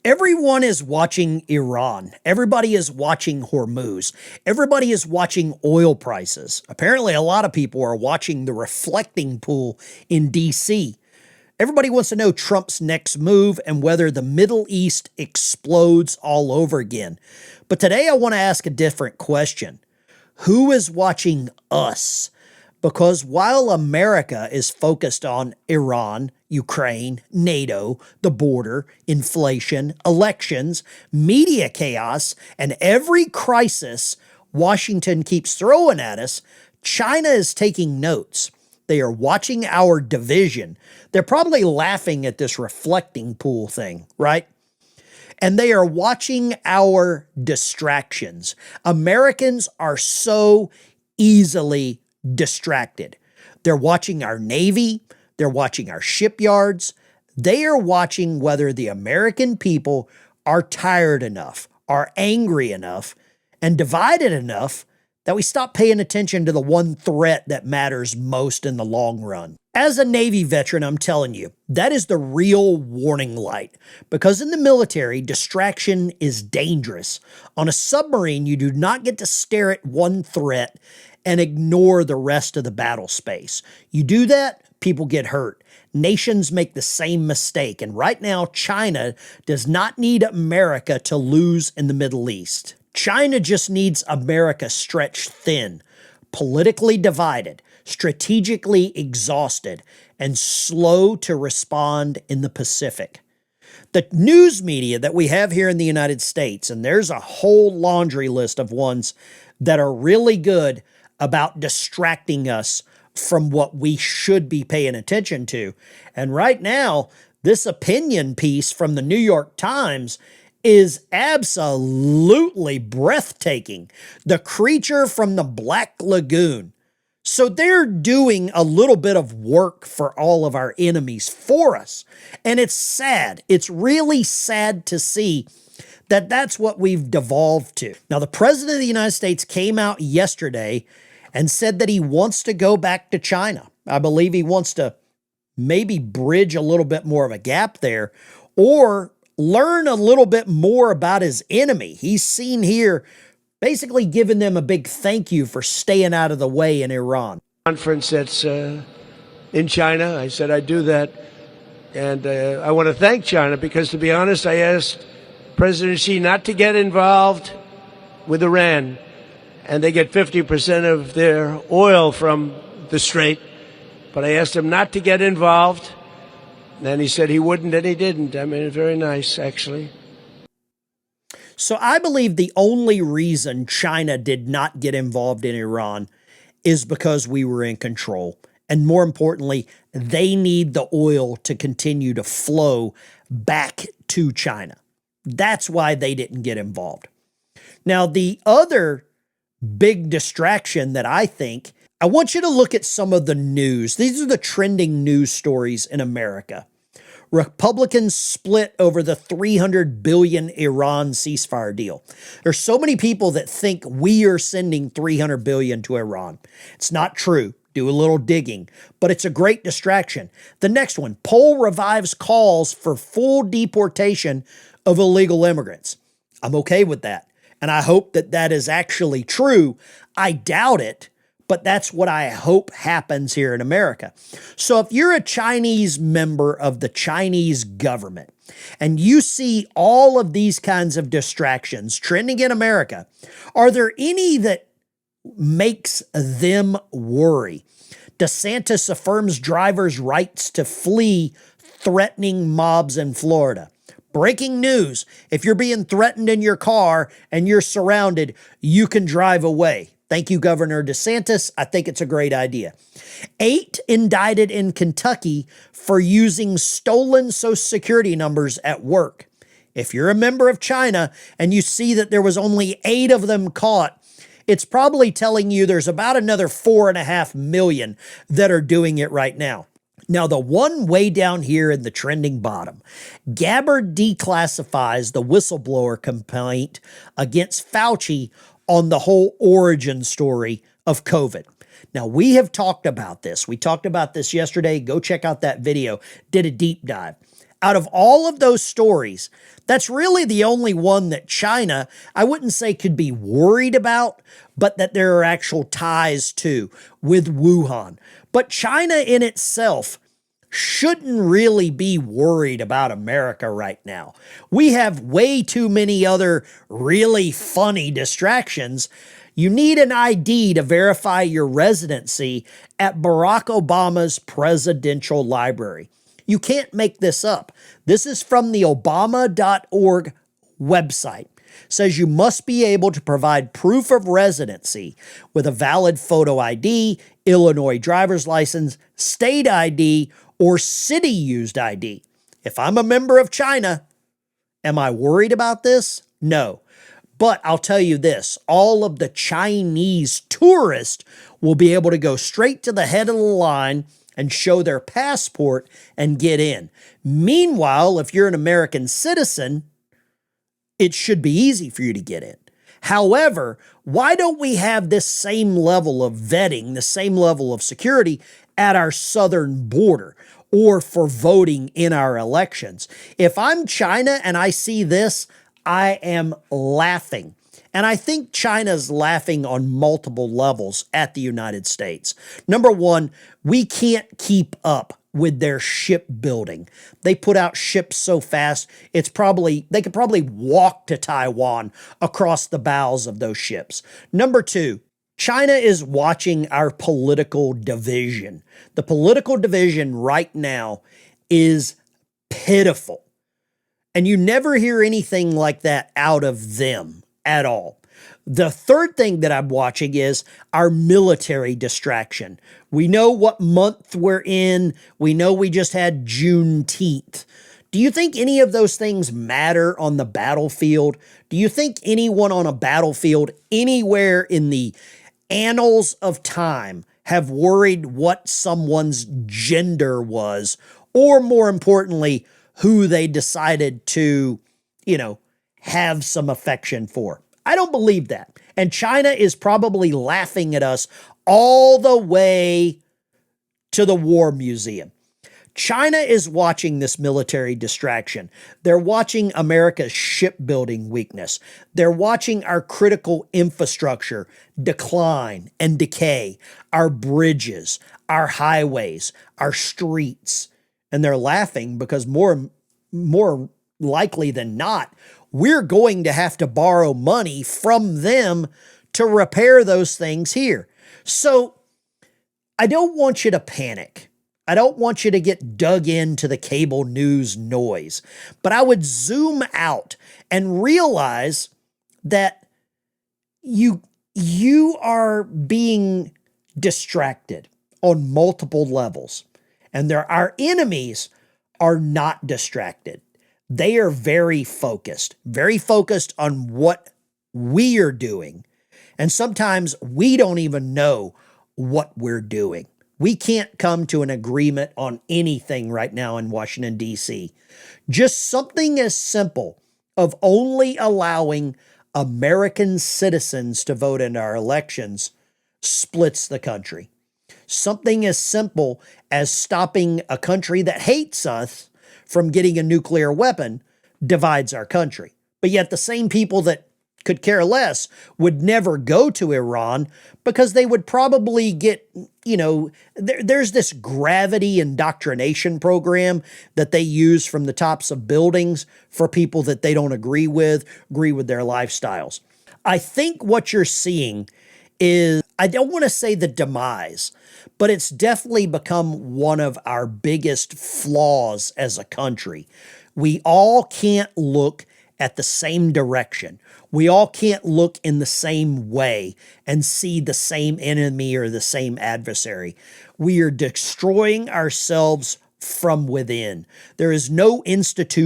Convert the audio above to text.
Everyone is watching Iran. Everybody is watching Hormuz. Everybody is watching oil prices. Apparently, a lot of people are watching the reflecting pool in DC. Everybody wants to know Trump's next move and whether the Middle East explodes all over again. But today I want to ask a different question. Who is watching us? Because while America is focused on Iran, Ukraine, NATO, the border, inflation, elections, media chaos, and every crisis Washington keeps throwing at us, China is taking notes. They are watching our division. They're probably laughing at this reflecting pool thing, right? And they are watching our distractions. Americans are so easily distracted. They're watching our Navy. They're watching our shipyards. They are watching whether the American people are tired enough, are angry enough, and divided enough that we stop paying attention to the one threat that matters most in the long run. As a Navy veteran, I'm telling you, that is the real warning light. Because in the military, distraction is dangerous. On a submarine, you do not get to stare at one threat and ignore the rest of the battle space. You do that, people get hurt. Nations make the same mistake. And right now, China does not need America to lose in the Middle East. China just needs America stretched thin, politically divided, strategically exhausted, and slow to respond in the Pacific. The news media that we have here in the United States, and there's a whole laundry list of ones that are really good about distracting us from what we should be paying attention to. And right now, this opinion piece from the New York Times is absolutely breathtaking. The creature from the Black Lagoon. So they're doing a little bit of work for all of our enemies for us. And it's sad. It's really sad to see that that's what we've devolved to. Now, the President of the United States came out yesterday and said that he wants to go back to China. I believe he wants to maybe bridge a little bit more of a gap there, or learn a little bit more about his enemy. He's seen here basically giving them a big thank you for staying out of the way in Iran. Conference that's in China. I said I'd do that. And I want to thank China because, to be honest, I asked President Xi not to get involved with Iran. And they get 50% of their oil from the Strait. But I asked him not to get involved. And he said he wouldn't, and he didn't. I mean, very nice, actually. So I believe the only reason China did not get involved in Iran is because we were in control. And more importantly, they need the oil to continue to flow back to China. That's why they didn't get involved. Now, the other big distraction that I want you to look at some of the news. These are the trending news stories in America. Republicans split over the $300 billion Iran ceasefire deal. There's so many people that think we are sending $300 billion to Iran. It's not true. Do a little digging, but it's a great distraction. The next one, poll revives calls for full deportation of illegal immigrants. I'm okay with that. And I hope that that is actually true. I doubt it, but that's what I hope happens here in America. So if you're a Chinese member of the Chinese government and you see all of these kinds of distractions trending in America, are there any that makes them worry? DeSantis affirms drivers' rights to flee threatening mobs in Florida. Breaking news, if you're being threatened in your car and you're surrounded, you can drive away. Thank you, Governor DeSantis. I think it's a great idea. 8 indicted in Kentucky for using stolen Social Security numbers at work. If you're a member of China and you see that there was only 8 of them caught, it's probably telling you there's about another 4.5 million that are doing it right now. Now, the one way down here in the trending bottom, Gabbard declassifies the whistleblower complaint against Fauci on the whole origin story of COVID. Now, we have talked about this. We talked about this yesterday. Go check out that video. Did a deep dive. Out of all of those stories, that's really the only one that China, I wouldn't say could be worried about, but that there are actual ties to with Wuhan. But China in itself shouldn't really be worried about America right now. We have way too many other really funny distractions. You need an ID to verify your residency at Barack Obama's presidential library. You can't make this up. This is from the Obama.org website. It says you must be able to provide proof of residency with a valid photo ID, Illinois driver's license, state ID, or city-used ID. If I'm a member of China, am I worried about this? No. But I'll tell you this, all of the Chinese tourists will be able to go straight to the head of the line and show their passport and get in. Meanwhile, if you're an American citizen, it should be easy for you to get in. However, why don't we have this same level of vetting, the same level of security at our southern border or for voting in our elections? If I'm China and I see this, I am laughing. And I think China's laughing on multiple levels at the United States. Number one, we can't keep up with their shipbuilding. They put out ships so fast, they could probably walk to Taiwan across the bows of those ships. Number two, China is watching our political division. The political division right now is pitiful. And you never hear anything like that out of them at all. The third thing that I'm watching is our military distraction. We know what month we're in. We know we just had Juneteenth. Do you think any of those things matter on the battlefield? Do you think anyone on a battlefield anywhere in the annals of time have worried what someone's gender was, or more importantly, who they decided to, have some affection for? I don't believe that. And China is probably laughing at us all the way to the War Museum. China is watching this military distraction. They're watching America's shipbuilding weakness. They're watching our critical infrastructure decline and decay, our bridges, our highways, our streets. And they're laughing because more likely than not, we're going to have to borrow money from them to repair those things here. So I don't want you to panic. I don't want you to get dug into the cable news noise, but I would zoom out and realize that you are being distracted on multiple levels, and our enemies are not distracted. They are very focused on what we are doing. And sometimes we don't even know what we're doing. We can't come to an agreement on anything right now in Washington, D.C. Just something as simple of only allowing American citizens to vote in our elections splits the country. Something as simple as stopping a country that hates us from getting a nuclear weapon divides our country. But yet the same people that could care less would never go to Iran because they would probably get, there's this gravity indoctrination program that they use from the tops of buildings for people that they don't agree with their lifestyles. I think what you're seeing is, I don't want to say the demise, but it's definitely become one of our biggest flaws as a country. We all can't look at the same direction. We all can't look in the same way and see the same enemy or the same adversary. We are destroying ourselves from within. There is no institution